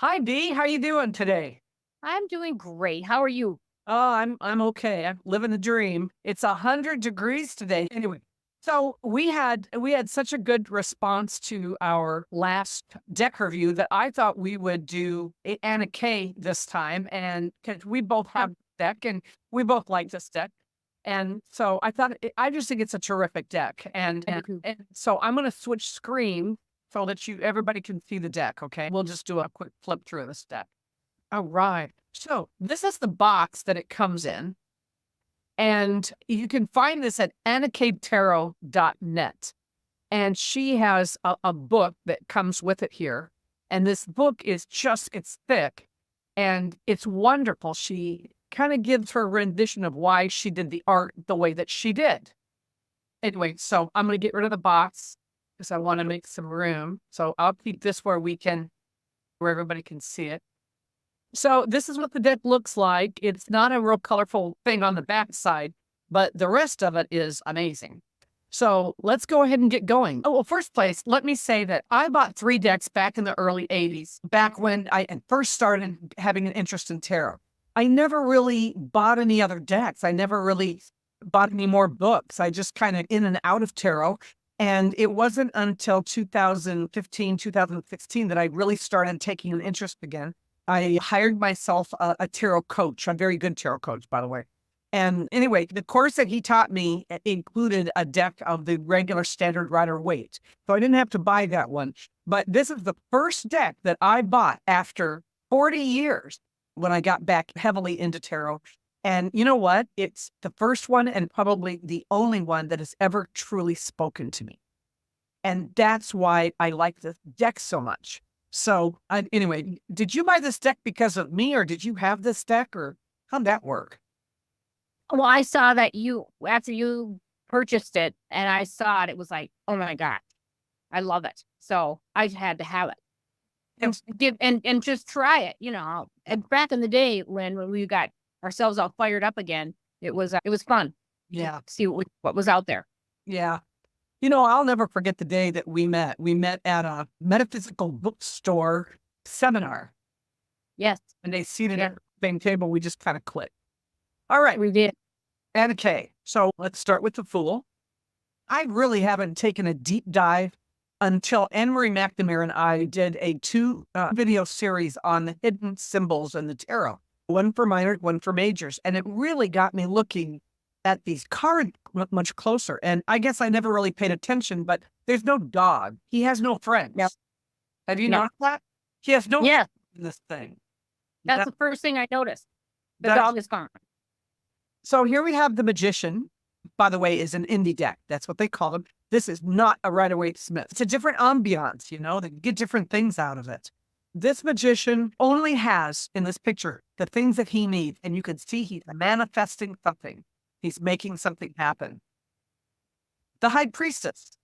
Hi Dee, how you doing today? I'm doing great. How are you? Oh, I'm okay. I'm living the dream. It's 100 degrees today. Anyway, so we had such a good response to our last deck review that I thought we would do Anna Kay this time, and because we both Huh, have deck and we both like this deck, and so I just think it's a terrific deck, and I do and, too. and so I'm gonna switch screen so that you everybody can see the deck. Okay, we'll just do a quick flip through of this deck. All right. So this is the box that it comes in, and you can find this at annacadetarot.net. And she has a book that comes with it here. And this book is it's thick and it's wonderful. She kind of gives her rendition of why she did the art the way that she did. Anyway, so I'm going to get rid of the box because I want to make some room. So I'll keep this where everybody can see it. So this is what the deck looks like. It's not a real colorful thing on the back side, but the rest of it is amazing. So let's go ahead and get going. Oh, well, first place, let me say that I bought 3 decks back in the early 80s, back when I first started having an interest in tarot. I never really bought any other decks. I never really bought any more books. I just kind of in and out of tarot. And it wasn't until 2015, 2016 that I really started taking an interest again. I hired myself a tarot coach, a very good tarot coach, by the way. And anyway, the course that he taught me included a deck of the regular standard Rider Waite. So I didn't have to buy that one. But this is the first deck that I bought after 40 years when I got back heavily into tarot. And you know what? It's the first one and probably the only one that has ever truly spoken to me. And that's why I like this deck so much. So anyway, did you buy this deck because of me or did you have this deck or how'd that work? Well, I saw that after you purchased it and I saw it, it was like, oh my God, I love it. So I had to have it and and just try it, And back in the day when we got ourselves all fired up again, it was fun to Yeah. see what was out there. Yeah. I'll never forget the day that we met. We met at a metaphysical bookstore seminar Yes. and they seated Yeah, at the same table. We just kind of clicked. All right. we did. Anna Kay. So let's start with the Fool. I really haven't taken a deep dive until Anne-Marie McNamara and I did a 2 video series on the hidden symbols in the tarot, one for minors, one for majors. And it really got me looking at these cards much closer. And I guess I never really paid attention, but there's no dog. He has no Yep. friends. Have you No. noticed that? He has no friends Yeah. in this thing. That's That, the first thing I noticed. The that's dog is gone. So here we have the Magician, by the way, is an indie deck. That's what they call them. This is not a Rider-Waite Smith. It's a different ambiance, they get different things out of it. This magician only has in this picture the things that he needs, and you can see he's manifesting something. He's making something happen. The High Priestess,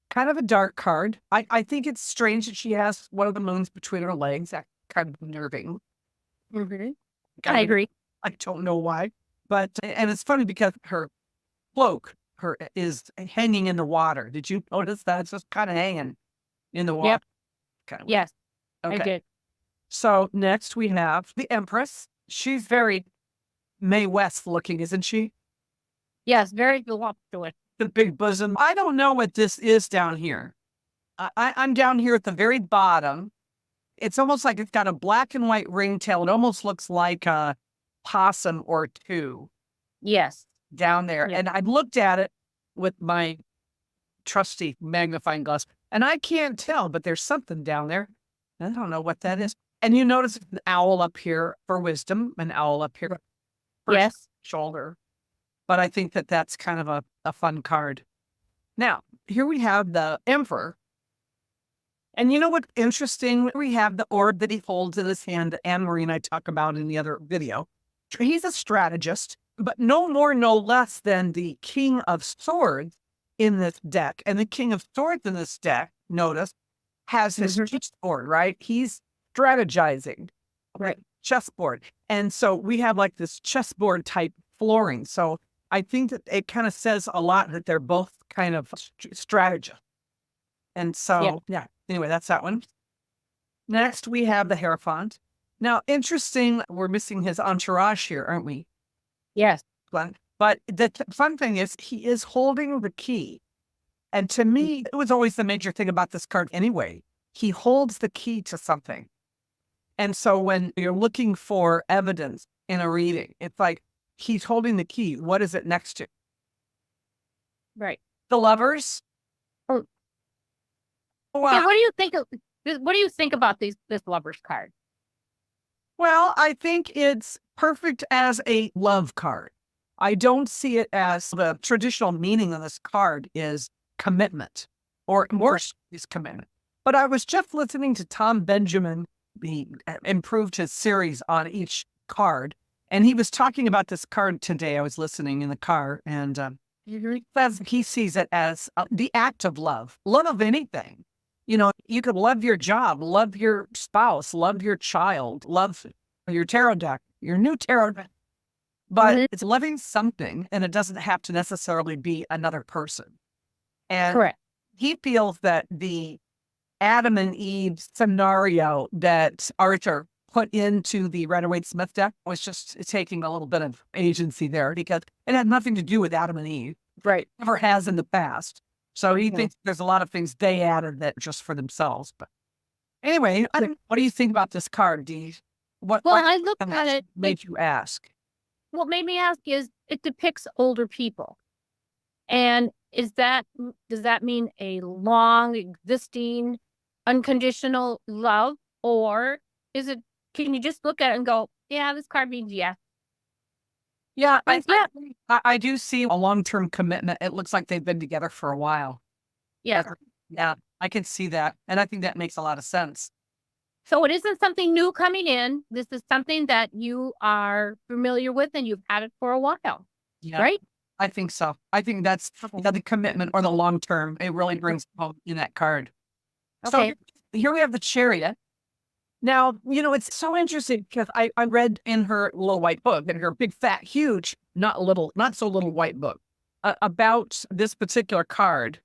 kind of a dark card. I think it's strange that she has one of the moons between her legs. That kind of unnerving. Hmm. I I, agree. I don't know why. But and it's funny because her cloak her is hanging in the water. Did you notice that? It's just kind of hanging in the water. Yep. Kind of weird. Yes, I Okay. did. So next we have the Empress. She's very Mae West looking, isn't she? Yes, very voluptuous. The big bosom. I don't know what this is down here. I'm down here at the very bottom. It's almost like it's got a black and white ringtail. It almost looks like a possum or two Yes. down there. Yeah. And I looked at it with my trusty magnifying glass. And I can't tell, but there's something down there. I don't know what that is. And you notice an owl up here for wisdom, an owl up here for Yes. shoulder. But I think that that's kind of a fun card. Now, here we have the Emperor. And you know what's interesting? We have the orb that he holds in his hand that Anne-Marie and I talk about in the other video. He's a strategist, but no more, no less than the King of Swords in this deck. And the King of Swords in this deck, notice, has his Mhm. chessboard, right? He's strategizing, right? Chessboard. And so we have like this chessboard type flooring. So I think that it kind of says a lot that they're both kind of strategists. And Yeah. so, yeah, anyway, that's that one. Next, we have the Hierophant. Now, interesting, we're missing his entourage here, aren't we, Yes. Glenn? But the fun thing is he is holding the key. And to me, it was always the major thing about this card anyway. He holds the key to something. And so when you're looking for evidence in a reading, it's like he's holding the key. What is it next to? Right. The Lovers. Oh. Wow. Yeah, what do you think of what do you think about this Lovers card? Well, I think it's perfect as a love card. I don't see it as the traditional meaning of this card is commitment, or more is commitment. But I was just listening to Tom Benjamin. He improved his series on each card, and he was talking about this card today. I was listening in the car, and he sees it as the act of love of anything. You know, you could love your job, love your spouse, love your child, love your tarot deck, your new tarot deck. But it's loving something, and it doesn't have to necessarily be another person. And Correct. he feels that the Adam and Eve scenario that Arthur put into the Rider-Waite-Smith deck was just taking a little bit of agency there, because it had nothing to do with Adam and Eve. Right. Never has in the past. So he thinks there's a lot of things they added that just for themselves. But anyway, what do you think about this card, Dee? Well, I looked at it. Made you ask? What made me ask is it depicts older people. And does that mean a long existing unconditional love, or can you just look at it and go, yeah, this card means yes? Yeah, I do see a long-term commitment. It looks like they've been together for a while. Yeah. Yeah, I can see that. And I think that makes a lot of sense. So it isn't something new coming in. This is something that you are familiar with and you've had it for a while. Yeah. Right? I think so. I think that's the commitment or the long-term. It really brings home in that card. Okay. So here we have the Chariot. Now, it's so interesting because I read in her little white book, in her big, fat, huge, not so little white book, about this particular card.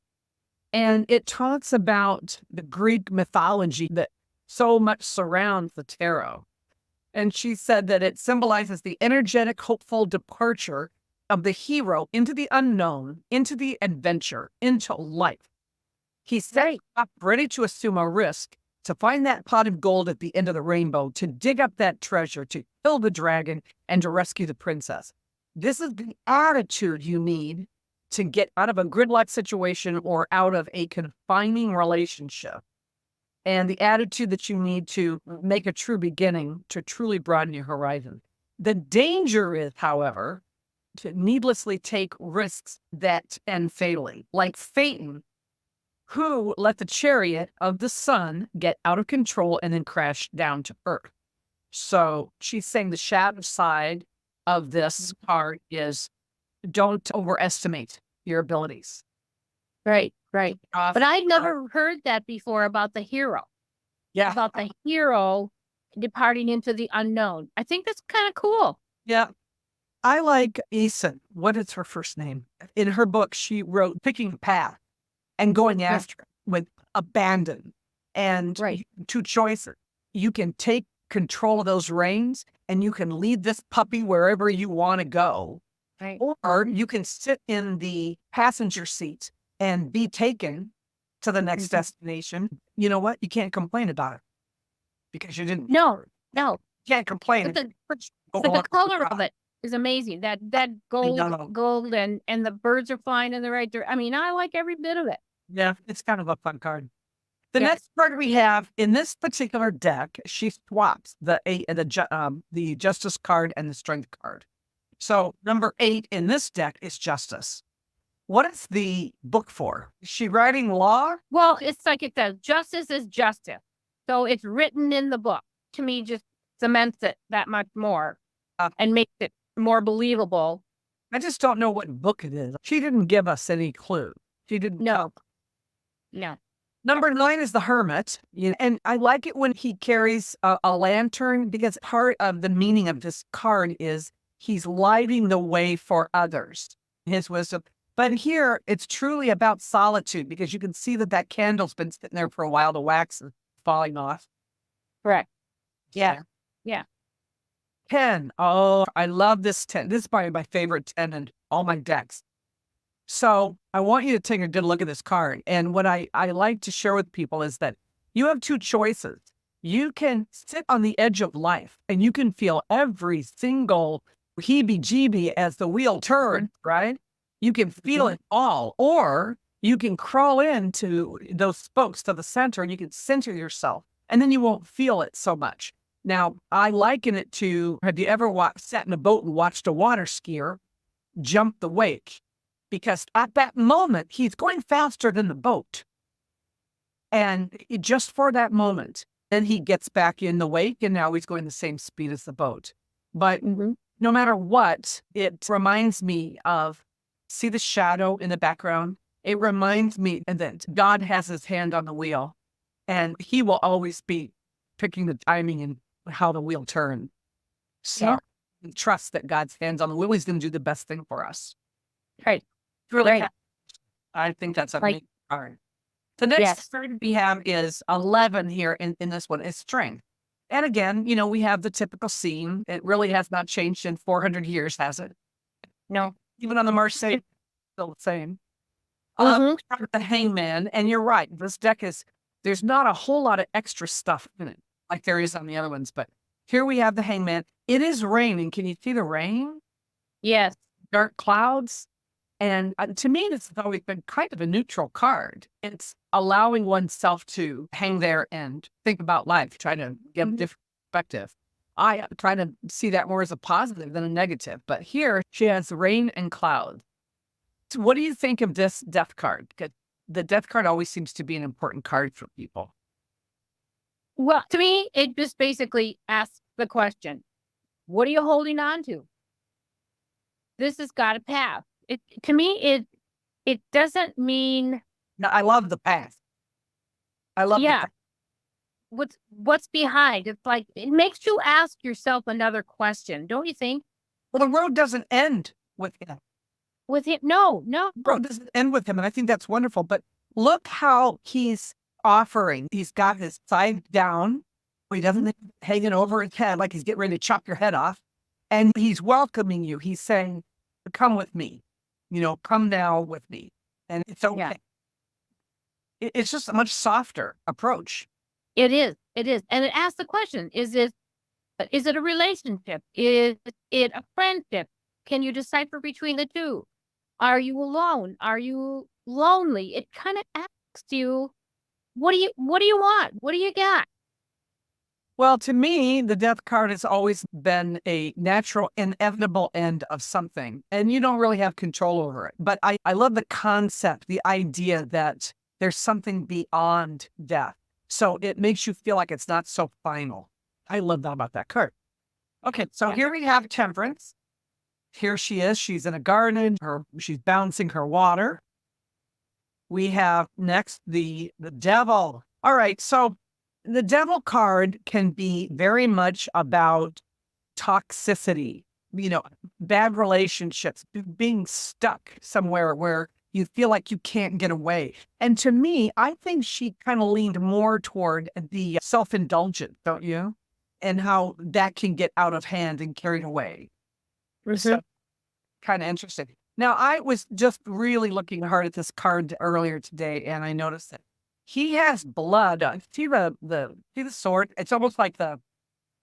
And it talks about the Greek mythology that so much surrounds the tarot. And she said that it symbolizes the energetic, hopeful departure of the hero into the unknown, into the adventure, into life. He's set up ready to assume a risk, to find that pot of gold at the end of the rainbow, to dig up that treasure, to kill the dragon, and to rescue the princess. This is the attitude you need to get out of a gridlock situation or out of a confining relationship. And the attitude that you need to make a true beginning, to truly broaden your horizon. The danger is, however, to needlessly take risks that end fatally, like Phaeton, who let the chariot of the sun get out of control and then crash down to earth. So she's saying the shadow side of this card is don't overestimate your abilities. Right. But I'd never heard that before about the hero. Yeah. About the hero departing into the unknown. I think that's kind of cool. Yeah. I like Eason. What is her first name? In her book, she wrote Picking a Path and going after it with abandon. And two choices. You can take control of those reins and you can lead this puppy wherever you want to go. Right. Or you can sit in the passenger seat and be taken to the next destination. You know what? You can't complain about it because you didn't. No. You can't complain. But the color of it is amazing. That gold and the birds are flying in the right direction. I mean, I like every bit of it. Yeah, it's kind of a fun card. The next card we have in this particular deck, she swaps the Justice card and the Strength card. So number 8 in this deck is Justice. What is the book for? Is she writing law? Well, it's like it says, justice is justice. So it's written in the book. To me, just cements it that much more and makes it more believable. I just don't know what book it is. She didn't give us any clue. She didn't. No. Number 9 is the Hermit. And I like it when he carries a lantern, because part of the meaning of this card is he's lighting the way for others, his wisdom. But here, it's truly about solitude, because you can see that candle's been sitting there for a while, the wax is falling off. Correct. Yeah. So, Yeah. 10. Oh, I love this 10. This is probably my favorite 10 in all my decks. So I want you to take a good look at this card. And what I like to share with people is that you have two choices. You can sit on the edge of life and you can feel every single heebie-jeebie as the wheel turns, right? You can feel it all. Or you can crawl into those spokes to the center and you can center yourself and then you won't feel it so much. Now, I liken it to, have you ever sat in a boat and watched a water skier jump the wake? Because at that moment, he's going faster than the boat. And just for that moment, then he gets back in the wake and now he's going the same speed as the boat. But no matter what, it reminds me of, see the shadow in the background? It reminds me that God has his hand on the wheel and he will always be picking the timing and how the wheel turns. So trust that God's hands on the wheel. He's going to do the best thing for us. Right. Really, Right. I think that's a Like- big card. The next Yes. card we have is 11 here in this one is strength. And again, we have the typical scene. It really has not changed in 400 years, has it? No. Even on the Marseille, still the same. Mhm. The hangman, and you're right. This deck there's not a whole lot of extra stuff in it like there is on the other ones. But here we have the hangman. It is raining. Can you see the rain? Yes. Dark clouds. And to me, this has always been kind of a neutral card. It's allowing oneself to hang there and think about life, try to get a different perspective. I try to see that more as a positive than a negative. But here she has rain and clouds. So what do you think of this death card? Because the death card always seems to be an important card for people. Well, to me, it just basically asks the question, what are you holding on to? This has got a path. To me, it doesn't mean, Now, I love the path. I love the yeah, path. what's behind. It's like, it makes you ask yourself another question, don't you think? Well, the road doesn't end with him. With him? No. The road doesn't end with him. And I think that's wonderful. But look how he's offering. He's got his side down. He doesn't hanging over his head like he's getting ready to chop your head off. And he's welcoming you. He's saying, come with me. Come now with me. And it's okay. Yeah. It's just a much softer approach. It is. And it asks the question, is it a relationship? Is it a friendship? Can you decipher between the two? Are you alone? Are you lonely? It kind of asks you, what do you want? What do you got? Well, to me, the death card has always been a natural, inevitable end of something, and you don't really have control over it. But I love the concept, the idea that there's something beyond death. So it makes you feel like it's not so final. I love that about that card. Okay, so here we have Temperance. Here she is. She's in a garden. She's bouncing her water. We have next the Devil. All right, so the Devil card can be very much about toxicity, bad relationships, being stuck somewhere where you feel like you can't get away. And to me, I think she kind of leaned more toward the self-indulgent, don't you? And how that can get out of hand and carried away. So, kind of interesting. Now, I was just really looking hard at this card earlier today, and I noticed that he has blood. See the sword? It's almost like the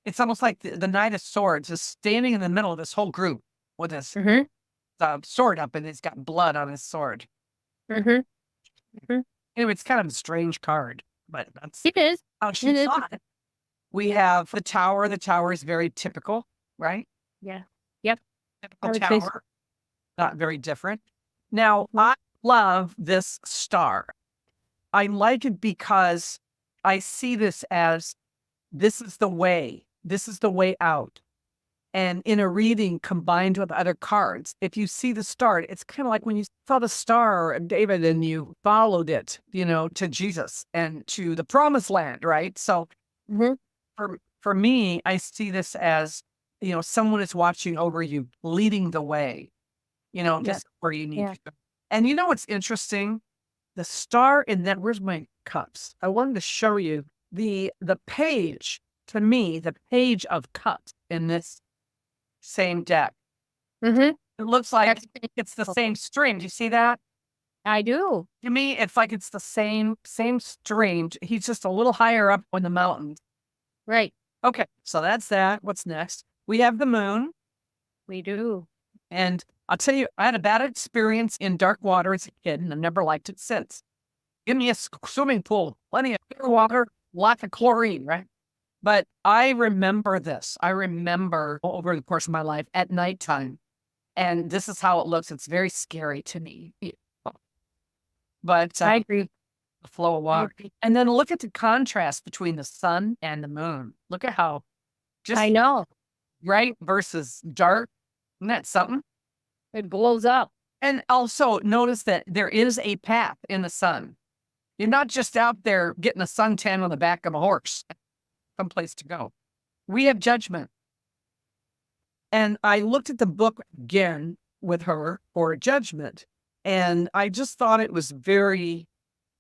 Knight of Swords is standing in the middle of this whole group with his sword up, and he's got blood on his sword. Anyway, it's kind of a strange card, but that's It is. how she saw it. We have the Tower. The Tower is very typical, right? Yeah. Yep. Typical tower. Not very different. Now, I love this star. I like it because I see this as this is the way. This is the way out. And in a reading combined with other cards, if you see the star, it's kind of like when you saw the star of David and you followed it, to Jesus and to the promised land, right? So for me, I see this as, someone is watching over you, leading the way, just where you need to go. And what's interesting? The star in that, where's my cups? I wanted to show you the page to me, the page of cups in this same deck. Mm-hmm. It looks like That's it's the same string. Do you see that? I do. To me, it's like it's the same string. He's just a little higher up on the mountain. Right. Okay, so that's that. What's next? We have the moon. We do. And I'll tell you, I had a bad experience in dark water as a kid, and I've never liked it since. Give me a swimming pool, plenty of clear water, lots of chlorine, right? But I remember this. I remember over the course of my life at nighttime, and this is how it looks. It's very scary to me. But I agree. the flow of I water. agree. And then look at the contrast between the sun and the moon. Look at how just I know. bright versus dark. Isn't that something? It glows up. And also notice that there is a path in the sun. You're not just out there getting a suntan on the back of a horse, someplace to go. We have judgment. And I looked at the book again with her for judgment. And I just thought it was very,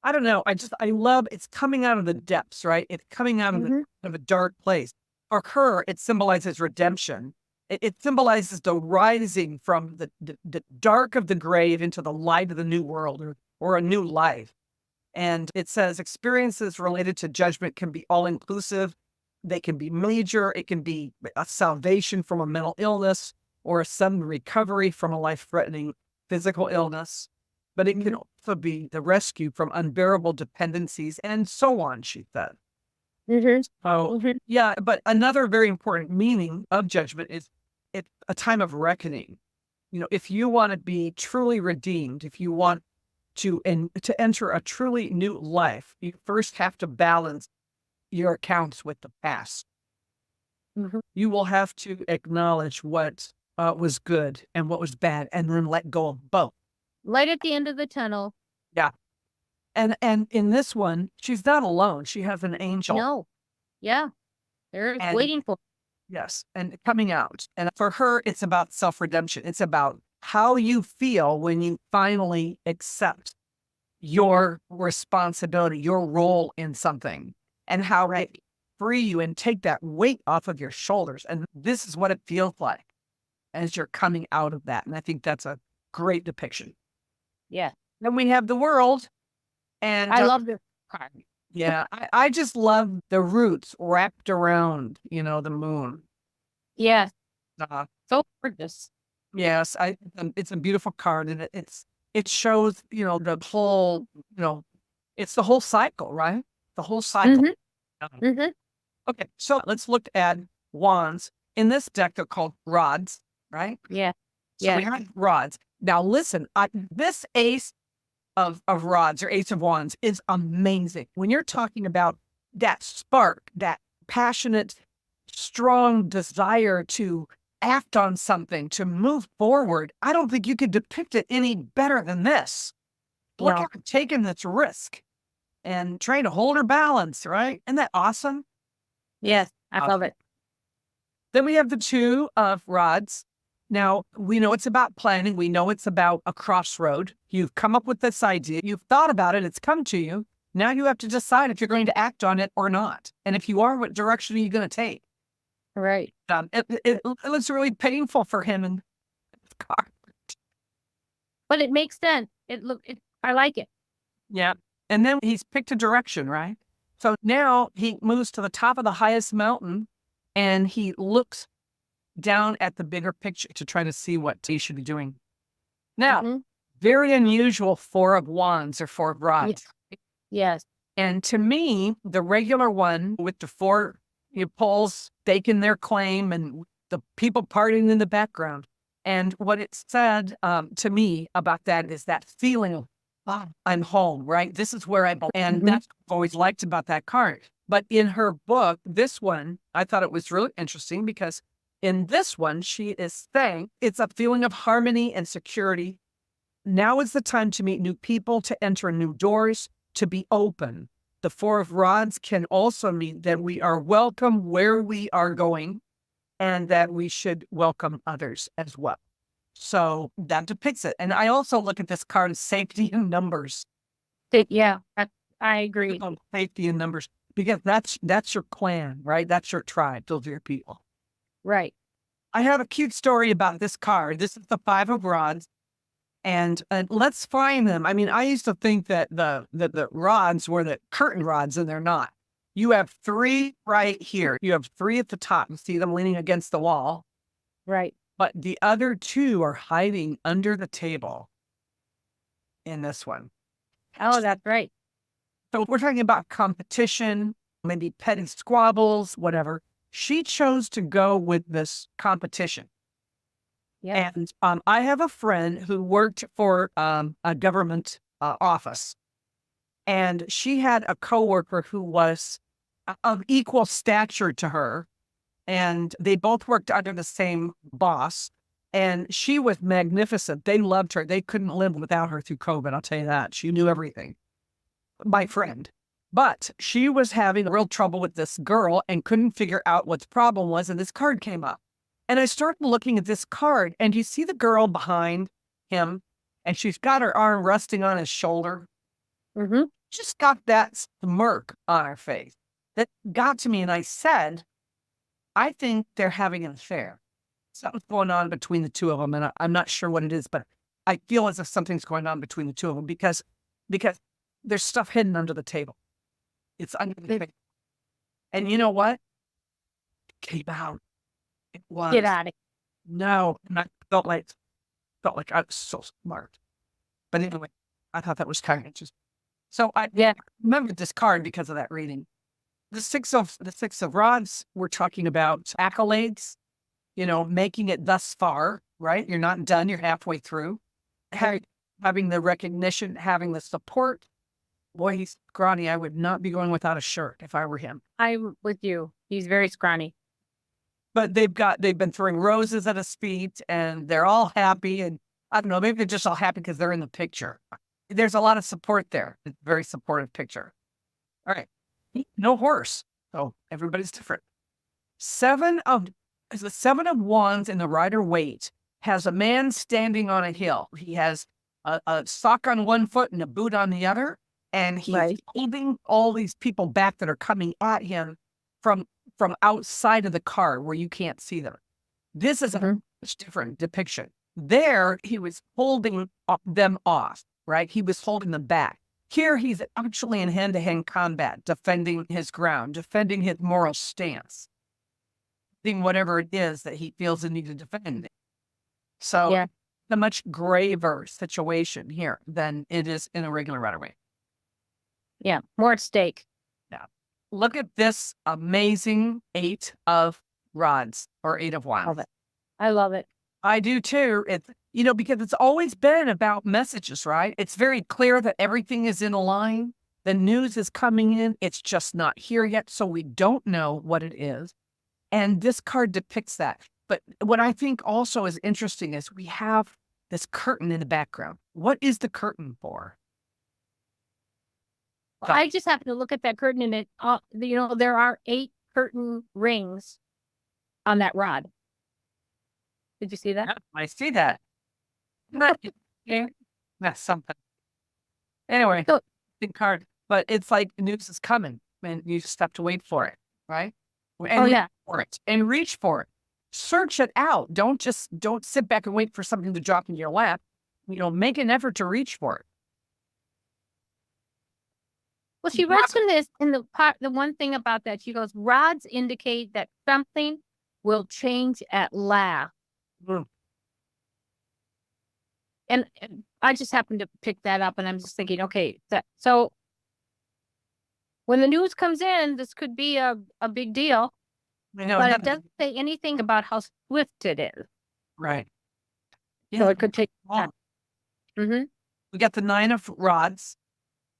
I don't know. I love it's coming out of the depths, right? It's coming out of, of a dark place. For her, it symbolizes redemption. It symbolizes the rising from the dark of the grave into the light of the new world or a new life. And it says experiences related to judgment can be all inclusive. They can be major. It can be a salvation from a mental illness or a sudden recovery from a life-threatening physical illness. But it can also be the rescue from unbearable dependencies and so on, she said. Oh, yeah. But another very important meaning of judgment is it's a time of reckoning. You know, if you want to be truly redeemed, if you want to enter a truly new life, you first have to balance your accounts with the past. You will have to acknowledge what was good and what was bad, and then let go of both. Light at the end of the tunnel. Yeah. And in this one, she's not alone. She has an angel. No. Yeah. They're And- waiting for. Yes, and coming out. And for her, it's about self-redemption. It's about how you feel when you finally accept your responsibility, your role in something, and how it free you and take that weight off of your shoulders. And this is what it feels like as you're coming out of that. And I think that's a great depiction. Yeah. Then we have the world. And I love this part. yeah, I just love the roots wrapped around, the moon. Yes. Uh, So gorgeous. yes, it's a beautiful card, and it shows, the whole, it's the whole cycle, right? The whole cycle. Okay, so let's look at wands. In this deck, they're called rods, right? Yeah. So we have rods. Now listen, this ace of rods or ace of wands is amazing. When you're talking about that spark, that passionate, strong desire to act on something, to move forward, I don't think you could depict it any better than this. Look at her taking this risk and trying to hold her balance, right? Isn't that awesome? Yes. I love it. Then we have the two of rods. Now, we know it's about planning. We know it's about a crossroad. You've come up with this idea. You've thought about it. It's come to you. Now you have to decide if you're going to act on it or not. And if you are, what direction are you going to take? Right. It looks really painful for him in his car. But it makes sense. I like it. Yeah. And then he's picked a direction, right? So now he moves to the top of the highest mountain and he looks down at the bigger picture to try to see what he should be doing. Now, very unusual four of wands or four of rods. Yes. And to me, the regular one with the four poles staking their claim and the people partying in the background. And what it said to me about that is that feeling of, I'm home, right? This is where I belong. And that's what I've always liked about that card. But in her book, this one, I thought it was really interesting because in this one, she is saying it's a feeling of harmony and security. Now is the time to meet new people, to enter new doors, to be open. The four of rods can also mean that we are welcome where we are going and that we should welcome others as well. So that depicts it. And I also look at this card as safety in numbers. Yeah, I agree. Safety in numbers. because that's your clan, right? That's your tribe. Those are your people. Right. I have a cute story about this card. This is the Five of Rods, and let's find them. I mean, I used to think that the rods were the curtain rods, and they're not. You have three right here. You have three at the top. You see them leaning against the wall, Right. but the other two are hiding under the table in this one. Oh, that's right. So we're talking about competition, maybe petty squabbles, whatever. She chose to go with this competition. Yeah. And I have a friend who worked for a government office, and she had a coworker who was of equal stature to her, and they both worked under the same boss. And she was magnificent. They loved her. They couldn't live without her through COVID. I'll tell you that. She knew everything. My friend. But she was having real trouble with this girl and couldn't figure out what the problem was. And this card came up. And I started looking at this card, and you see the girl behind him, and she's got her arm resting on his shoulder. Mm-hmm. Just got that smirk on her face. That got to me. And I said, I think they're having an affair. Something's going on between the two of them. And I'm not sure what it is, but I feel as if something's going on between the two of them because there's stuff hidden under the table. It's under the table. And you know what? It came out. It was. Get out of No. And I felt like I was so smart. But anyway, I thought that was kind of interesting. So I remembered this card because of that reading. The six of rods, we're talking about accolades, making it thus far, right? You're not done. You're halfway through. Having the recognition, having the support. Boy, he's scrawny. I would not be going without a shirt if I were him. I'm with you. He's very scrawny. But they've been throwing roses at his feet, and they're all happy. And I don't know, maybe they're just all happy because they're in the picture. There's a lot of support there. It's a very supportive picture. All right. No horse. So everybody's different. The Seven of Wands in the Rider-Waite has a man standing on a hill. He has a sock on one foot and a boot on the other. And he's holding all these people back that are coming at him from outside of the car where you can't see them. This is a much different depiction. There, he was holding them off, right? He was holding them back. Here, he's actually in hand-to-hand combat, defending his ground, defending his moral stance, doing whatever it is that he feels the need to defend. So, a much graver situation here than it is in a regular Rider-Waite. Yeah, more at stake. Yeah. Look at this amazing 8 of rods or 8 of wands. I love it. I do too. It's, because it's always been about messages, right? It's very clear that everything is in a line. The news is coming in. It's just not here yet. So we don't know what it is. And this card depicts that. But what I think also is interesting is we have this curtain in the background. What is the curtain for? Well, I just happened to look at that curtain, and there are 8 curtain rings on that rod. Did you see that? Yeah, I see that. That's something. Anyway, big card. But it's like news is coming, and you just have to wait for it, right? And reach for it. And reach for it. Search it out. Don't sit back and wait for something to drop in your lap. Make an effort to reach for it. Well, she writes in the one thing about that, she goes, rods indicate that something will change at last. And I just happened to pick that up, and I'm just thinking, okay, so when the news comes in, this could be a big deal. But it doesn't say anything about how swift it is. Right. Yeah. So it could take time. We got the 9 of rods.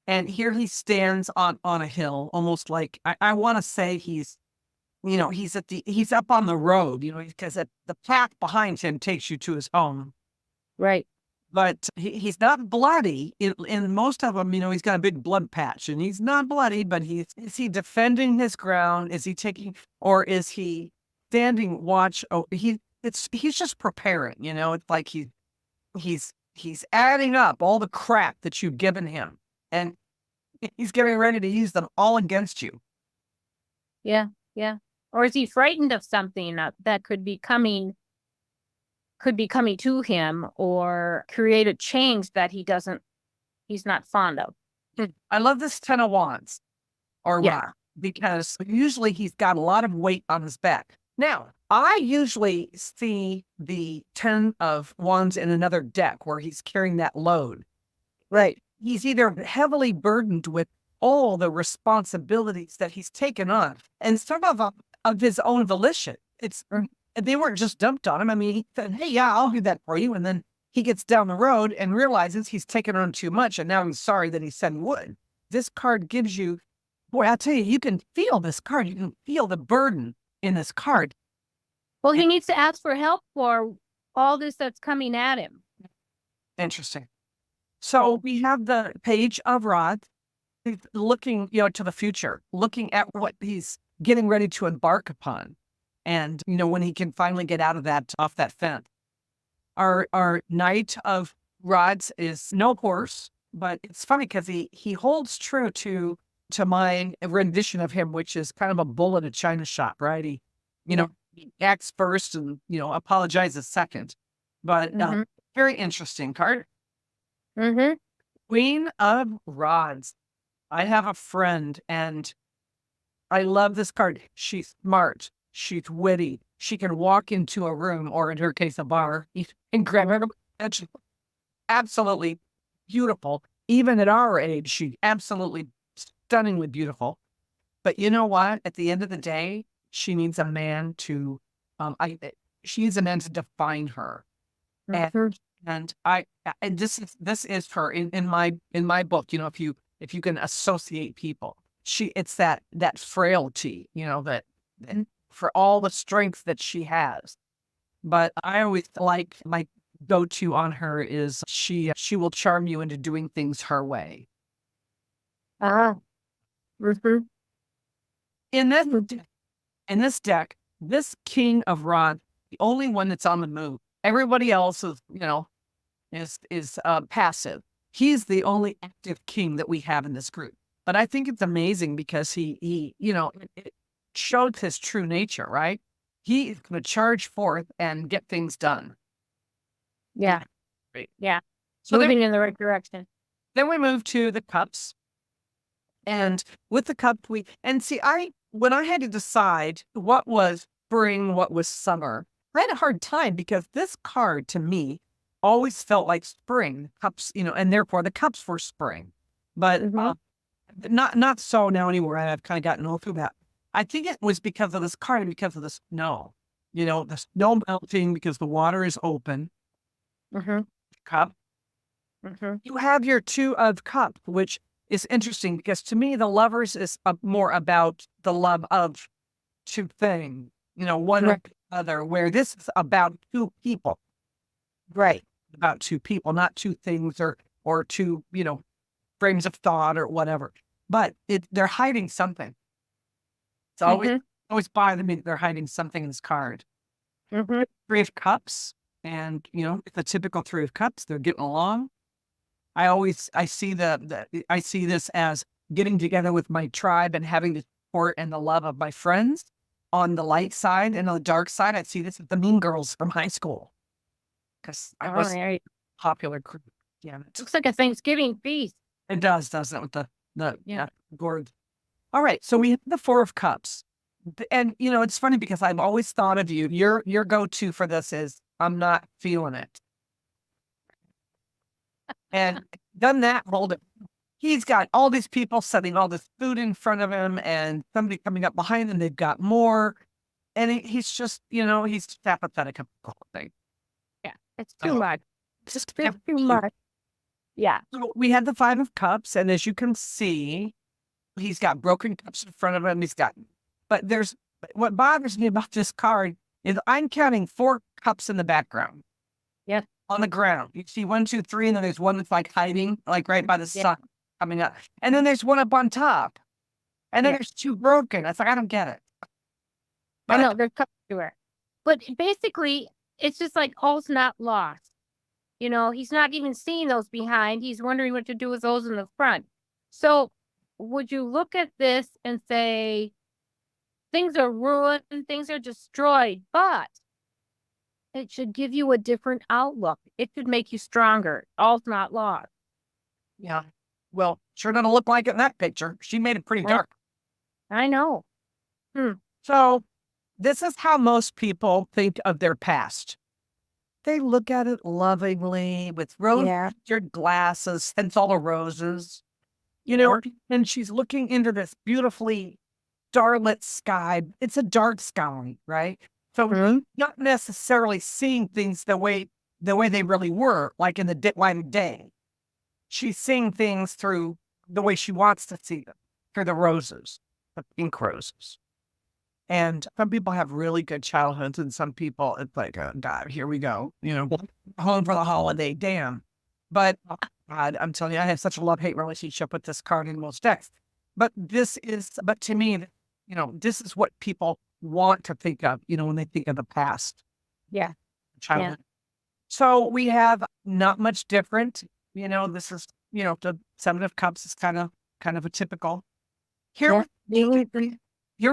And here he stands on a hill, almost like I want to say he's up on the road, because the path behind him takes you to his home. Right. But he's not bloody. In most of them, he's got a big blood patch, and he's not bloody. But is he defending his ground? Is he or is he standing watch? Oh, he's just preparing. It's like he's adding up all the crap that you've given him. And he's getting ready to use them all against you. Yeah. Yeah. Or is he frightened of something that could be coming to him or create a change that he's not fond of? I love this 10 of wands or Yeah. rod because usually he's got a lot of weight on his back. Now, I usually see the 10 of wands in another deck where he's carrying that load. Right. He's either heavily burdened with all the responsibilities that he's taken on and sort of his own volition. They weren't just dumped on him. I mean, he said, hey, yeah, I'll do that for you. And then he gets down the road and realizes he's taken on too much. And now he's sorry that he said he would. This card gives you, boy, I'll tell you, you can feel this card. You can feel the burden in this card. Well, he needs to ask for help for all this that's coming at him. Interesting. So we have the page of rods looking, to the future, looking at what he's getting ready to embark upon. And, when he can finally get out of off that fence. Our knight of rods is no horse, but it's funny because he holds true to my rendition of him, which is kind of a bull in a china shop, right? He acts first and, apologizes second. But very interesting card. Mm-hmm. Queen of rods. I have a friend and I love this card. She's smart. She's witty. She can walk into a room, or in her case, a bar, and grab her. And she's absolutely beautiful. Even at our age, she's absolutely stunningly beautiful. But you know what? At the end of the day, she needs a man to, she needs a man to define her. And this is her in my book. If you can associate people, it's that frailty, that for all the strength that she has. But I always like my go-to on her is she will charm you into doing things her way. Mm-hmm. In this deck, this King of Rods, the only one that's on the move. Everybody else is passive. He's the only active king that we have in this group. But I think it's amazing because he it showed his true nature, right? He is going to charge forth and get things done. Yeah. Great. Yeah. So moving in the right direction. Then we move to the cups. And with the cup, when I had to decide what was spring, what was summer, I had a hard time because this card to me always felt like spring cups, and therefore the cups were spring. But not so now anymore. I've kind of gotten all through that. I think it was because of this card, because of the snow. The snow melting because the water is open. Cup. You have your two of cups, which is interesting because to me, the lovers is more about the love of two things, one or the other, where this is about two people. Right. About two people, not two things or two, frames of thought or whatever. But they're hiding something. It's always bothering me that they're hiding something in this card. Three of Cups, and it's a typical Three of Cups. They're getting along. I see I see this as getting together with my tribe and having the support and the love of my friends on the light side, and on the dark side, I see this as the mean girls from high school. Because I was popular group. Yeah. It looks like a Thanksgiving feast. It does, doesn't it? With the gourd. All right. So we have the Four of Cups. And it's funny because I've always thought of you. Your go-to for this is I'm not feeling it. And done that, hold it. He's got all these people setting all this food in front of him and somebody coming up behind him, they've got more. And he's just, he's apathetic about the whole thing. Yeah, it's too much. It's just too much. Yeah. So we had the Five of Cups, and as you can see, he's got broken cups in front of him. But what bothers me about this card is I'm counting 4 cups in the background. Yeah. On the ground. You see 1, 2, 3, and then there's one that's like hiding, like right by the sun coming up. And then there's one up on top. And then there's 2 broken. It's like, I don't get it. But I know there's cups everywhere. But basically, it's just like all's not lost. He's not even seeing those behind. He's wondering what to do with those in the front. So would you look at this and say, things are ruined, things are destroyed, but it should give you a different outlook. It should make you stronger. All's not lost. Yeah. Well, sure doesn't look like it in that picture. She made it pretty I, dark. I know. So this is how most people think of their past. They look at it lovingly with Yeah. rose-colored glasses, and all the roses, you know, and she's looking into this beautifully starlit sky. It's a dark sky, right? So not necessarily seeing things the way they really were, like in the light of day. She's seeing things through the way she wants to see them, through the roses, the pink roses. And some people have really good childhoods, and some people, it's like, oh, God, here we go, home for the holiday, damn. But God, I'm telling you, I have such a love-hate relationship with this card in most decks. But but to me, this is what people want to think of, when they think of the past Yeah. childhood. So we have not much different, this is, the Seven of Cups is kind of a typical. Here, here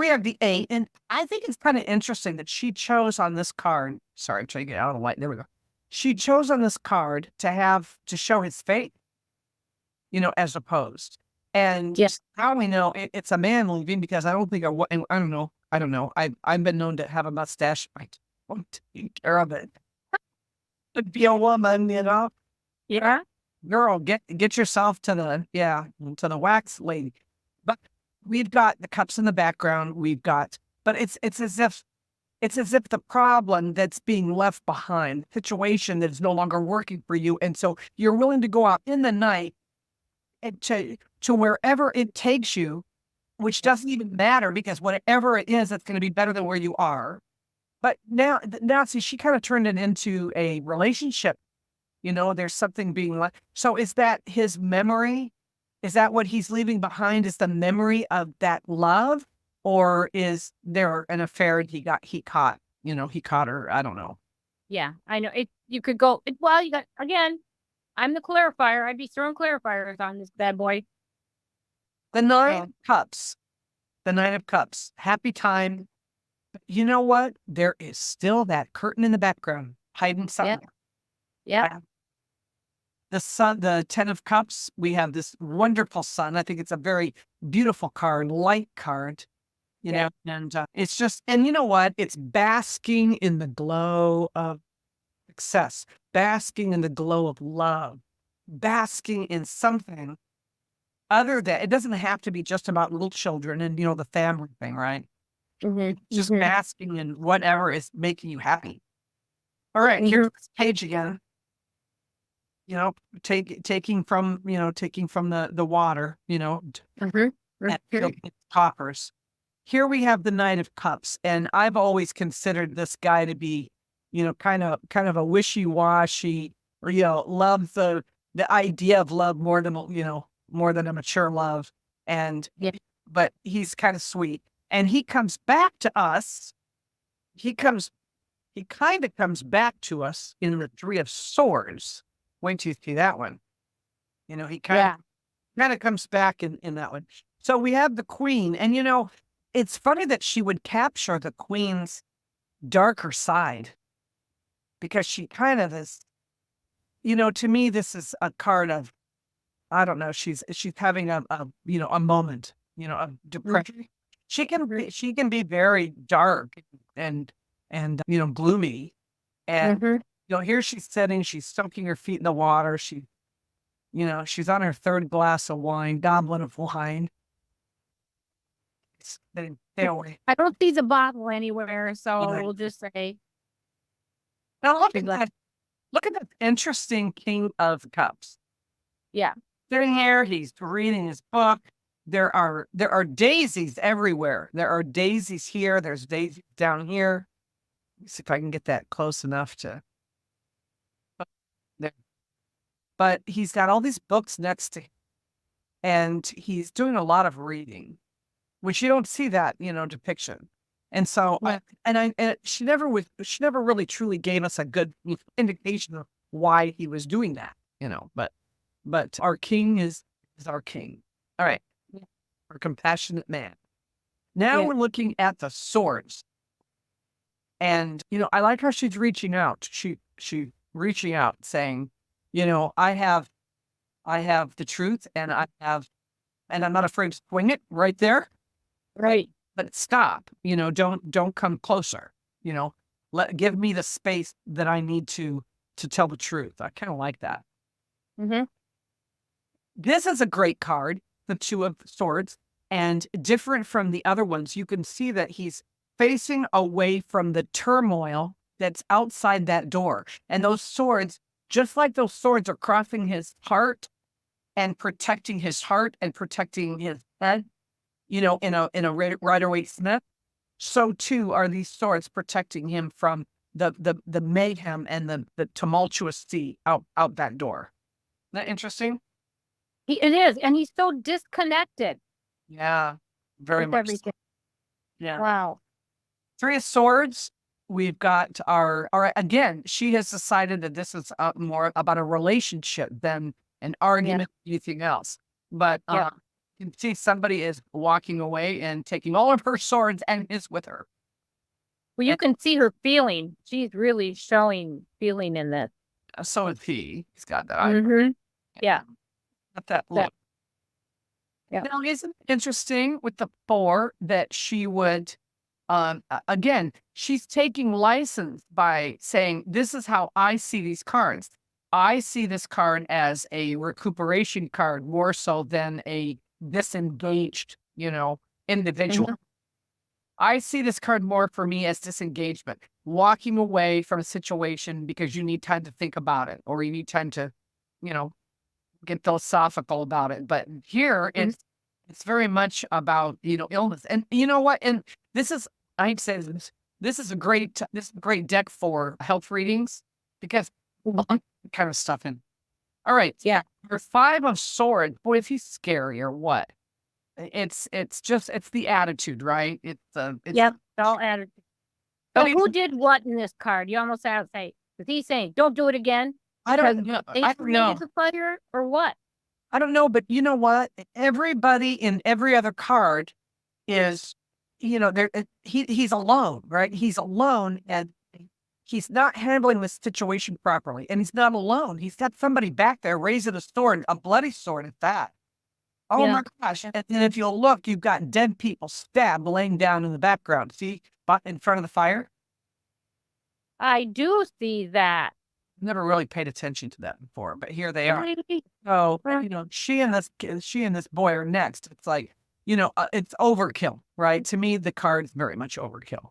we have the Eight, and I think it's kind of interesting that she chose on this card. Sorry, I'm trying to get out of the light. There we go. She chose on this card to show his fate, as opposed. And how we know it's a man leaving, because I don't think I don't know. I've been known to have a mustache. I won't take care of it. To be a woman, Yeah. girl, get yourself to the wax lady. But we've got the cups in the background. But it's as if the problem that's being left behind, the situation that is no longer working for you, and so you're willing to go out in the night and to wherever it takes you, which doesn't even matter, because whatever it is, it's going to be better than where you are. But now see, she kind of turned it into a relationship. There's something being left. So is that his memory? Is that what he's leaving behind? Is the memory of that love? Or is there an affair he caught? He caught her. I don't know. Yeah. I know. You could go, well, you got, again, I'm the clarifier. I'd be throwing clarifiers on this bad boy. The Nine of Cups. The Nine of Cups. Happy time. But you know what? There is still that curtain in the background hiding something. Yeah. The sun, the Ten of Cups, we have this wonderful sun. I think it's a very beautiful card, light card, and it's just, and you know what? It's basking in the glow of success, basking in the glow of love, basking in something other than, it doesn't have to be just about little children and, the family thing, right? Just basking in whatever is making you happy. All right, here's this page again. Taking from the water, coppers. Here we have the Knight of Cups, and I've always considered this guy to be, kind of a wishy-washy, or love the idea of love more than a mature love, but he's kind of sweet, and he comes back to us. He kind of comes back to us in the Three of Swords. Wait till you see that one. He kind of comes back in that one. So we have the Queen, and it's funny that she would capture the Queen's darker side, because she kind of is, to me, this is a card of, I don't know, she's having a moment, of depression. She can be very dark and gloomy. And here she's sitting, she's soaking her feet in the water. She's on her third glass of wine, goblet of wine. Stay away. I don't see the bottle anywhere, so we'll just say. Now look at that. Look at that interesting King of Cups. Yeah. Sitting here, he's reading his book. There are daisies everywhere. There are daisies here. There's daisies down here. Let me see if I can get that close enough to. There. But he's got all these books next to him, and he's doing a lot of reading, which you don't see that, depiction. And so, she never really truly gave us a good indication of why he was doing that, but our king is our king. All right. Our compassionate man. Now Yeah. we're looking at the swords. And, I like how she's reaching out. She reaching out saying, I have the truth and I'm not afraid to swing it right there, Right. but stop, don't come closer, give me the space that I need to tell the truth. I kind of like that. Mm-hmm. This is a great card, the Two of Swords, and different from the other ones. You can see that he's facing away from the turmoil that's outside that door. And those swords, just like those swords, are crossing his heart and protecting his heart and protecting his head, in a Rider-Waite Smith. So too are these swords protecting him from the mayhem and the tumultuous sea out that door. Isn't that interesting? It is, and he's so disconnected Yeah, very with much so. everything. Yeah. Wow. Three of Swords. We've got our again, she has decided that this is more about a relationship than an argument or anything else. But Yeah. you can see somebody is walking away and taking all of her swords and is with her. Well, you can see her feeling. She's really showing feeling in this. So is he. He's got that. Mm-hmm. Yeah. Got that Yeah. look. Yeah. Now, isn't it interesting with the 4 that she would, again, she's taking license by saying, this is how I see these cards. I see this card as a recuperation card more so than a disengaged, individual. Mhm. I see this card more for me as disengagement, walking away from a situation because you need time to think about it or you need time to, you know, get philosophical about it. But here Mhm. it's very much about, illness. And you know what? And this is, I hate to say this is a great deck for health readings because kind of stuff in. All right. Yeah. For 5 of Swords, boy, is he scary or what? It's the attitude, right? Yep. All added. I So mean, who did what in this card? You almost have to say, is he saying, don't do it again? I don't know. They I don't know. created the fire or what? I don't know, but you know what? Everybody in every other card is, he's alone, right? He's alone and he's not handling the situation properly. And he's not alone. He's got somebody back there raising a sword, a bloody sword at that. Oh Yeah. my gosh. And then if you'll look, you've got dead people stabbed laying down in the background. See, in front of the fire? I do see that. Never really paid attention to that before, but here they are. Really? So, Well, she and this boy are next. It's like, it's overkill, right? To me, the card is very much overkill.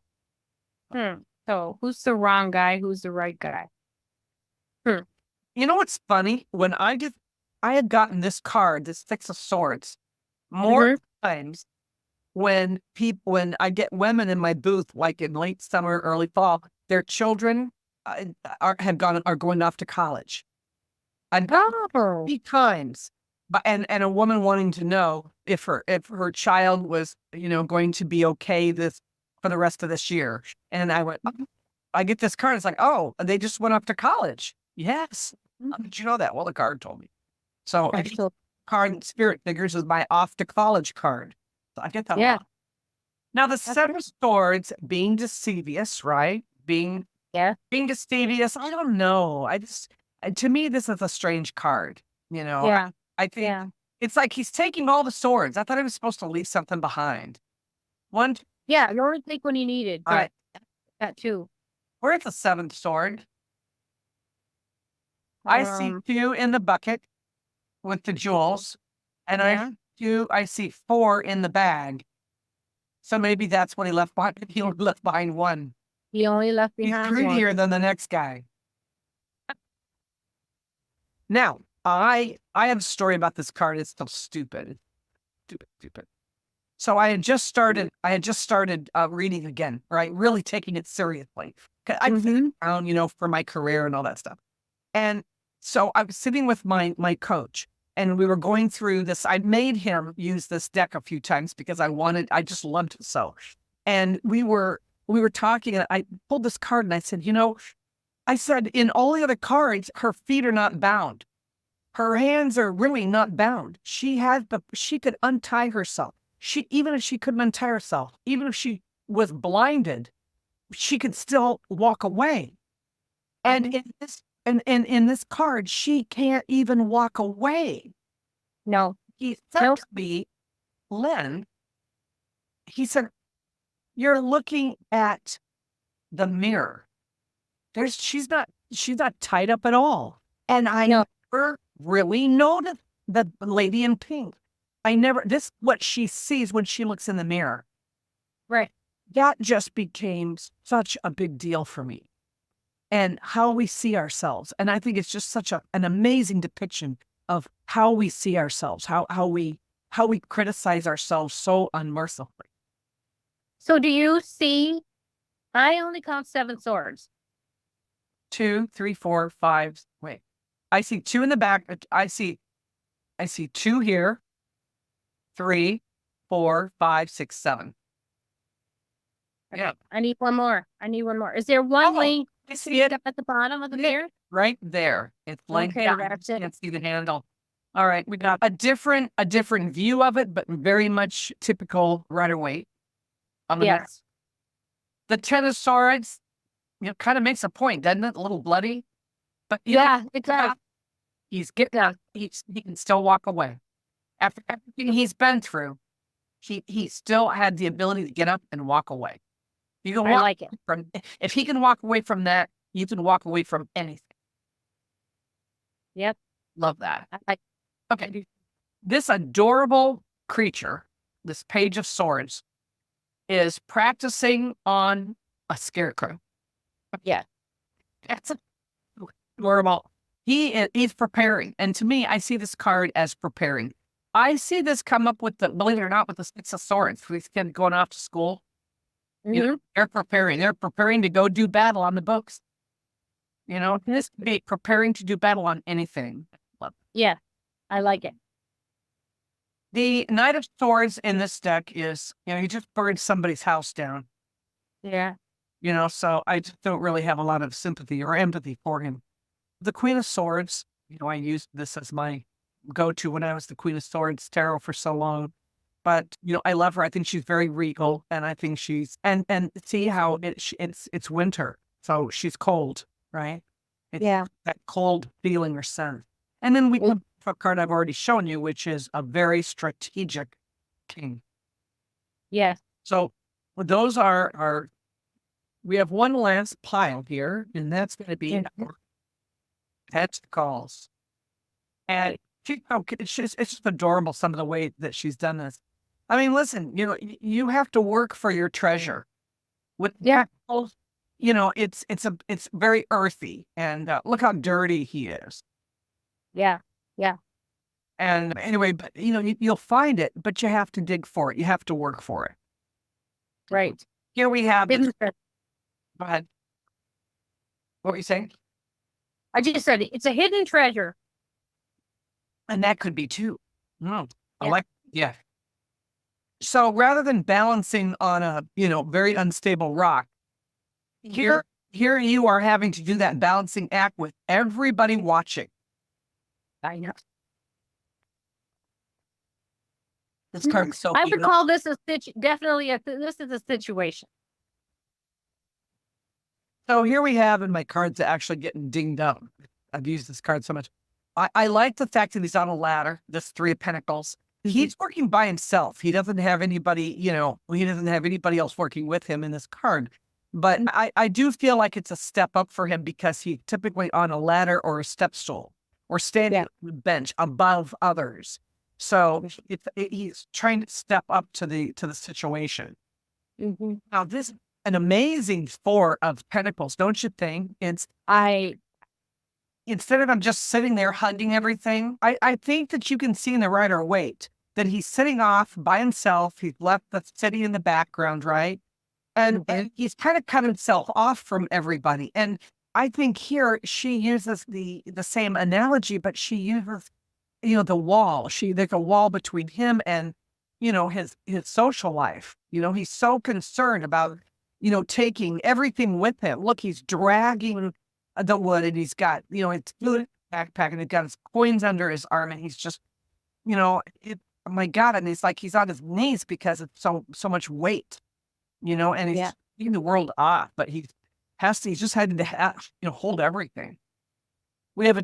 So who's the wrong guy? Who's the right guy? You know what's funny? When I had gotten this card, this Six of Swords, more times when I get women in my booth, like in late summer, early fall, their children are going off to college. And Oh. 3 times, but and a woman wanting to know if her child was, going to be okay for the rest of this year. And I went, I get this card. It's like, oh, they just went off to college. Yes. How did you know that? Well, the card told me. So I think card in spirit figures is my off to college card. So I get that a Yeah. lot. Now the 7 of Swords being deceivious, right? Being deceivious. I don't know. To me, this is a strange card. Yeah. I think Yeah. it's like he's taking all the swords. I thought he was supposed to leave something behind. One, Yeah. You only take when you needed, all right. but that too. Where's the 7th sword? I see 2 in the bucket with the jewels, and I see 4 in the bag. So maybe that's what he left behind. He left behind 1. He only left He's behind greedier one. than the next guy. Now, I have a story about this card. It's so stupid. Stupid. So I had just started reading again, right? Really taking it seriously. I'm thinking around, for my career and all that stuff. And so I was sitting with my coach and we were going through this. I made him use this deck a few times because I just loved it so. And we were talking and I pulled this card and I said, I said, in all the other cards, her feet are not bound. Her hands are really not bound. She could untie herself. even if she couldn't untie herself, even if she was blinded, she could still walk away. And in this card, she can't even walk away. No. He said to me, Lynn, he said, you're looking at the mirror. She's not tied up at all. And I never really noticed the lady in pink. What she sees when she looks in the mirror. Right. That just became such a big deal for me. And how we see ourselves. And I think it's just such an amazing depiction of how we see ourselves, how we criticize ourselves so unmercifully. So do you see, I only count 7 swords. 2, 3, 4, 5. Wait, I see 2 in the back. I see 2 here. 3, 4, 5, 6, 7. Yeah. I need one more. Is there one link? I see it at the bottom of the mirror? right there. It's like that's it. Can't see the handle. All right, we got a different view of it, but very much typical Rider-Waite. Yes. The 10 of Swords, kind of makes a point, doesn't it? A little bloody, but it does. He's getting up. He can still walk away after everything he's been through. He still had the ability to get up and walk away. You can walk I like it. If he can walk away from that, you can walk away from anything. Yep. Love that. I like. Okay. This adorable creature, this Page of Swords, is practicing on a scarecrow. Yeah. That's adorable. He's preparing. And to me, I see this card as preparing. I see this come up with believe it or not, with the 6 of Swords. These kids going off to school. They're preparing. They're preparing to go do battle on the books. This could be preparing to do battle on anything. Yeah, I like it. The Knight of Swords in this deck is, he just burned somebody's house down. Yeah. So I just don't really have a lot of sympathy or empathy for him. The Queen of Swords, I used this as my go-to when I was the Queen of Swords tarot for so long. But, I love her. I think she's very regal, and I think she's, and see how it's winter. So she's cold, right? That cold feeling or sense. And then we have a card I've already shown you, which is a very strategic king. Yeah. So those are we have one last pile here, and that's going to be Pentacles. And it's just adorable, some of the way that she's done this. I mean, listen, you have to work for your treasure. With Pentacles, it's very earthy, and look how dirty he is. Yeah. Yeah. And anyway, but you'll find it, but you have to dig for it. You have to work for it. Right. Here we have. Go ahead. What were you saying? I just said it's a hidden treasure. And that could be too. Yeah. So rather than balancing on a, very unstable rock, here you are having to do that balancing act with everybody watching. I know. This card's so I would call this this is a situation. So here we have, and my card's actually getting dinged up. I've used this card so much. I like the fact that he's on a ladder, this 3 of Pentacles. He's working by himself. He doesn't have anybody, he doesn't have anybody else working with him in this card. But I do feel like it's a step up for him because he's typically on a ladder or a step stool or standing on the bench above others. So he's trying to step up to the situation. Now, this is an amazing 4 of Pentacles, don't you think? Instead of him just sitting there hugging everything, I think that you can see in the Rider-Waite that he's sitting off by himself. He's left the city in the background, right? And he's kind of cut himself off from everybody. And I think here she uses the same analogy, but she uses, the wall. There's a wall between him and, his social life. He's so concerned about, taking everything with him. Look, he's dragging the wood, and he's got, his food backpack, and he's got his coins under his arm, and he's just, oh my God. And it's like he's on his knees because it's so much weight, and he's Yeah. keeping the world off, but he's just had to hold everything. We have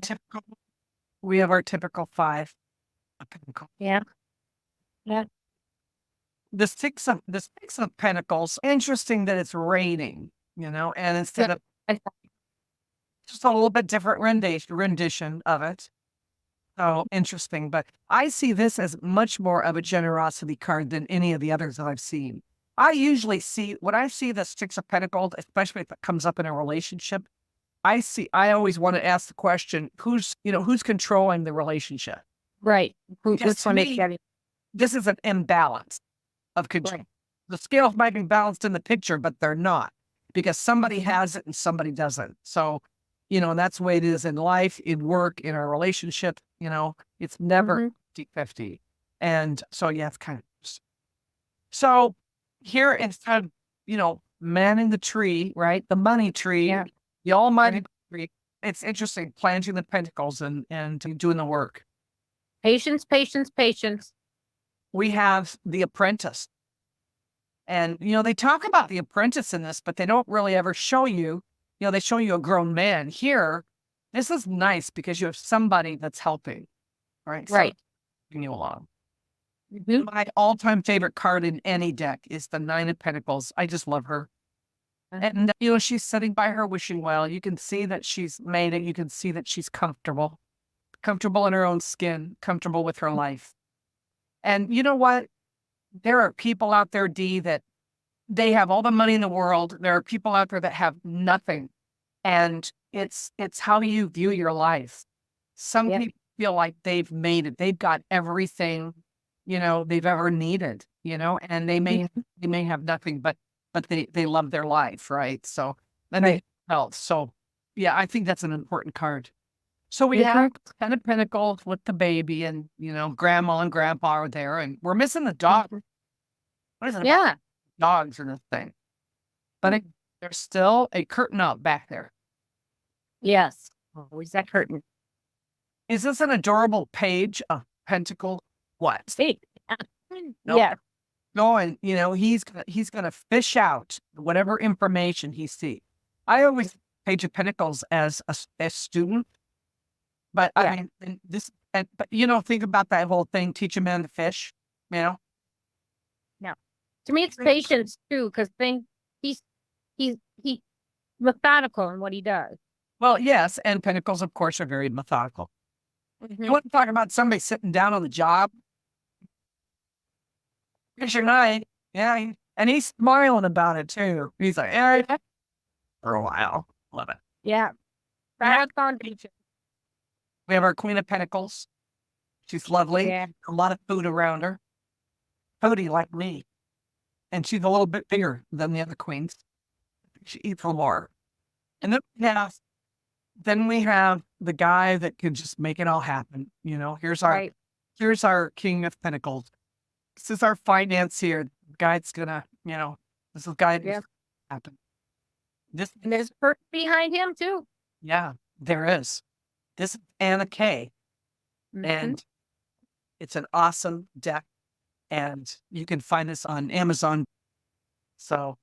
our typical five of pentacles. Yeah. Yeah. The six of pentacles. Interesting that it's raining, and instead Yeah. of just a little bit different rendition of it. So interesting, but I see this as much more of a generosity card than any of the others that I've seen. I usually see when I see the Six of Pentacles, especially if it comes up in a relationship, I always want to ask the question, who's controlling the relationship? Right. Because Which to one is me, getting this is an imbalance of control. right? The scales might be balanced in the picture, but they're not because somebody has it and somebody doesn't. So, that's the way it is in life, in work, in our relationship. It's never Mhm. 50-50. And so, yeah, it's kind of so here instead of, manning the tree, right? The money tree, Yeah. the almighty Right. tree. It's interesting planting the pentacles and doing the work. Patience, patience, patience. We have the apprentice. And, they talk about the apprentice in this, but they don't really ever show you, they show you a grown man. Here, this is nice because you have somebody that's helping, right? Right. Helping you along. Mhm. My all-time favorite card in any deck is the Nine of Pentacles. I just love her. And, she's sitting by her wishing well. You can see that she's made it. You can see that she's comfortable in her own skin, comfortable with her life. And you know what? There are people out there, Dee, that they have all the money in the world. There are people out there that have nothing. And it's how you view your life. Some Yeah. people feel like they've made it. They've got everything, they've ever needed, and they may have nothing, but they love their life, right? So then they Right. have health. So yeah, I think that's an important card. So we Mhm. have Ten of Pentacles with the baby, and grandma and grandpa are there, and we're missing the dog. Mhm. What is it about Yeah. dogs in this thing? But there's still a curtain up back there. Yes. Always that curtain. Is this an adorable page of Pentacle? What? Hey. No, Yeah. no, and he's gonna fish out whatever information he sees. I always Page of Pentacles as a student, but I Yeah. mean but think about that whole thing. Teach a man to fish. You know, No. To me, it's patience too, because he's he's methodical in what he does. well, yes, and Pentacles, of course, are very methodical. You Mhm. want to talk about somebody sitting down on the job? Here's your night. Yeah, and he's smiling about it too. He's like, yeah, Yeah. for a while. Love it. Yeah. Yeah. Solid foundation. We have our Queen of Pentacles. She's lovely. Yeah. A lot of food around her. Foodie like me. And she's a little bit bigger than the other queens. She eats a little more. And then we have the guy that can just make it all happen. Right. Here's our King of Pentacles. This is our financier. The guy that's gonna, this is the guy Yeah. that's happen. This, And there's hurt behind him too. yeah, there is. This is Anna Kay, Mhm. and it's an awesome deck. And you can find this on Amazon. So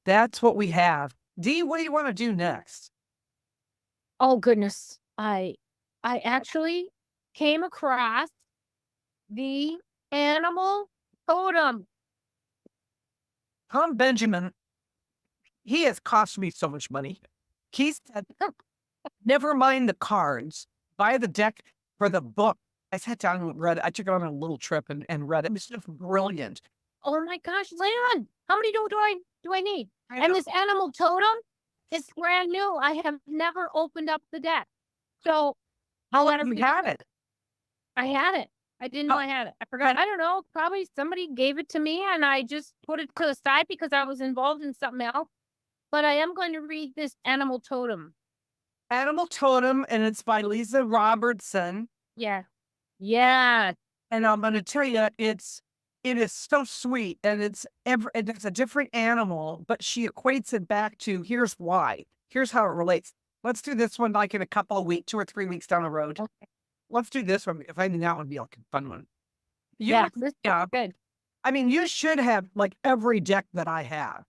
that's what we have. Dee, what do you want to do next? Oh goodness. I actually came across the animal totem. Tom Benjamin, he has cost me so much money. He said, never mind the cards, buy the deck for the book. I sat down and read it. I took it on a little trip and read it. It was just brilliant. Oh my gosh, Leon, how many do I need? I And know. this animal totem is brand new. I have never opened up the deck. So How long have you had it? I had it. I didn't know How- I had it. I forgot. I don't know. Probably somebody gave it to me and I just put it to the side because I was involved in something else. But I am going to read this animal totem. Animal Totem, and it's by Lisa Robertson. Yeah. Yeah. And I'm going to tell you, it is so sweet, and it's a different animal, but she equates it back to here's why. Here's how it relates. Let's do this one like in a couple of weeks, 2 or 3 weeks down the road. Okay. Let's do this one. If I think that would be like a fun one. You, This yeah. good. I mean, you should have like every deck that I have.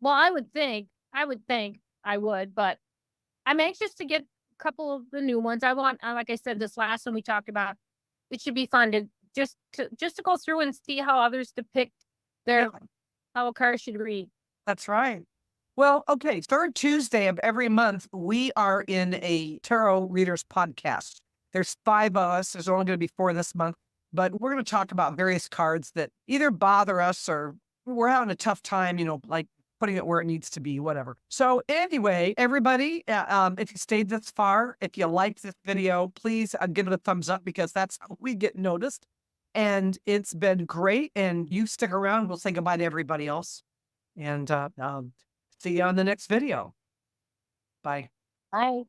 Well, I would think I would, but I'm anxious to get a couple of the new ones. I want, like I said, this last one we talked about, it should be fun to just to go through and see how others depict their Yeah, how a card should read. that's right. Well, okay. Third Tuesday of every month, we are in a tarot readers podcast. There's 5 of us. There's only going to be 4 this month, but we're going to talk about various cards that either bother us or we're having a tough time, like putting it where it needs to be, whatever. So anyway, everybody, if you stayed this far, if you liked this video, please give it a thumbs up because that's how we get noticed. And it's been great. And you stick around. We'll say goodbye to everybody else. And see you on the next video. Bye. Bye.